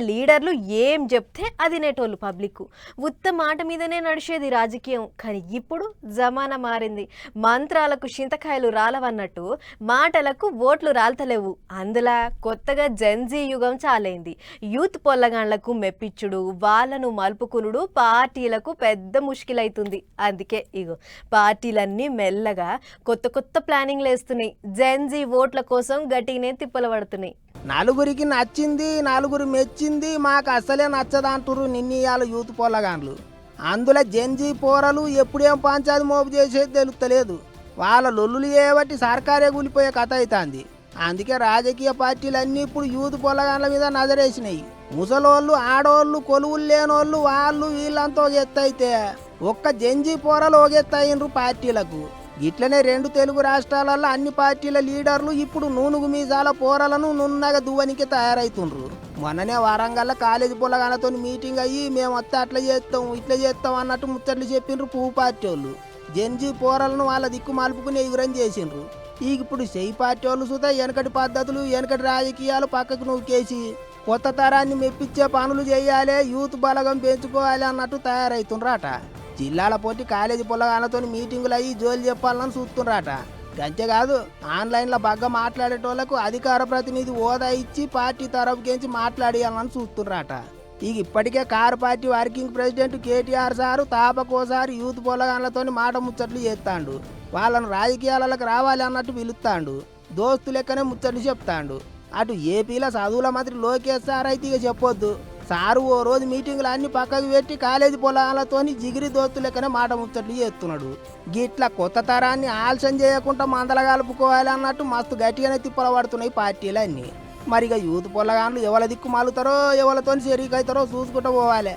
లీడర్లు ఏం చెప్తే అది నెటోళ్ళు పబ్లిక్ ఉత్త మాట మీదనే నడిచేది రాజకీయం. కానీ ఇప్పుడు జమానా మారింది. మంత్రాలకు చింతకాయలు రాలవన్నట్టు మాటలకు ఓట్లు రాల్తలేవు. అందులో కొత్తగా జెన్జీ యుగం చాలైంది. యూత్ పొల్లగాండ్లకు మెప్పించుడు, వాళ్ళను మలుపుకునుడు పార్టీలకు పెద్ద ముష్కిలైతుంది. అందుకే ఇగో పార్టీలన్నీ మెల్లగా కొత్త కొత్త ప్లానింగ్లు వేస్తున్నాయి. జెన్జీ ఓట్ల కోసం గట్టిగానే తిప్పలు పడుతున్నాయి. నలుగురికి నచ్చింది, నలుగురు మెచ్చింది, మాకు అసలే నచ్చదంటుర్రు నిన్నీయాల యూత్ పొల్లగాండ్లు. అందులో జెన్జీ పోరలు ఎప్పుడేం పంచాది మోపు చేసేది తెలుస్తలేదు. వాళ్ళ లొల్లులు చేయబట్టి సర్కారే కూలిపోయే కథ అవుతుంది. అందుకే రాజకీయ పార్టీలన్నీ ఇప్పుడు యూత్ పొల్లగాండ్ల మీద నజరేసినాయి. ముసలోళ్ళు, ఆడోళ్ళు, కొలువులు లేనోళ్ళు వాళ్ళు వీళ్ళంతా ఒకెత్తైతే ఒక్క జెన్జీ పోరలు ఒకెత్తయినరు పార్టీలకు. ఇట్లనే రెండు తెలుగు రాష్ట్రాలలో అన్ని పార్టీల లీడర్లు ఇప్పుడు నూనుగు మీసాల పోరలను నున్నగా దువ్వనికి తయారైతుండ్రు. మొన్ననే వరంగల్ కాలేజీ పొల్లగానతో మీటింగ్ అయ్యి మేము వస్తే అట్లా చేస్తాం ఇట్లా చేస్తాం అన్నట్టు ముచ్చట్లు చెప్పిండ్రు పువ్వు పార్టీ వాళ్ళు. జెన్జీ పోరలను వాళ్ళ దిక్కు మలుపుకుని ఎగురం చేసిండ్రు. ఇప్పుడు చెయ్యి పార్టీ వాళ్ళు సుతా వెనకటి పద్ధతులు వెనకటి రాజకీయాలు పక్కకు నూకేసి కొత్త తరాన్ని మెప్పించే పనులు చేయాలి, యూత్ బలగం పెంచుకోవాలి అన్నట్టు తయారైతుండ్రట. జిల్లాల పోటీ కాలేజీ పొల్లగానతో మీటింగులు అయ్యి జోలు చెప్పాలని చూస్తుండ్రట. అంతేకాదు ఆన్లైన్లో బాగా మాట్లాడేటోళ్లకు అధికార ప్రతినిధి హోదా ఇచ్చి పార్టీ తరపుకేంచి మాట్లాడేయాలని చూస్తుండ్రట. ఇప్పటికే car party working president KTR sir తాపకోసారి యూత్ పొల్లగాన్లతో మాట ముచ్చట్లు చేస్తాడు. వాళ్ళను రాజకీయాలకు రావాలి అన్నట్టు పిలుస్తాడు. దోస్తు లెక్కనే ముచ్చట్లు చెప్తాడు. అటు ఏపీలో చదువుల మంత్రి లోకేష్ సార్ అయితే ఇక చెప్పొద్దు. సారు ఓ రోజు మీటింగులు అన్ని పక్కకు పెట్టి కాలేజీ పొలాలతోని జిగిరి దోస్తు లెక్కనే మాట ముచ్చట్లు చేస్తున్నాడు. గిట్లా కొత్త తరాన్ని ఆలస్యం చేయకుండా మందల కలుపుకోవాలి అన్నట్టు మస్తు గట్టిగానే తిప్పలు పడుతున్నాయి పార్టీలన్నీ. మరిగా యూత్ పొల్లగాన్లు ఎవరి దిక్కు మాలుతారో ఎవరితో సెరీకైతారో చూసుకుంటూ పోవాలి.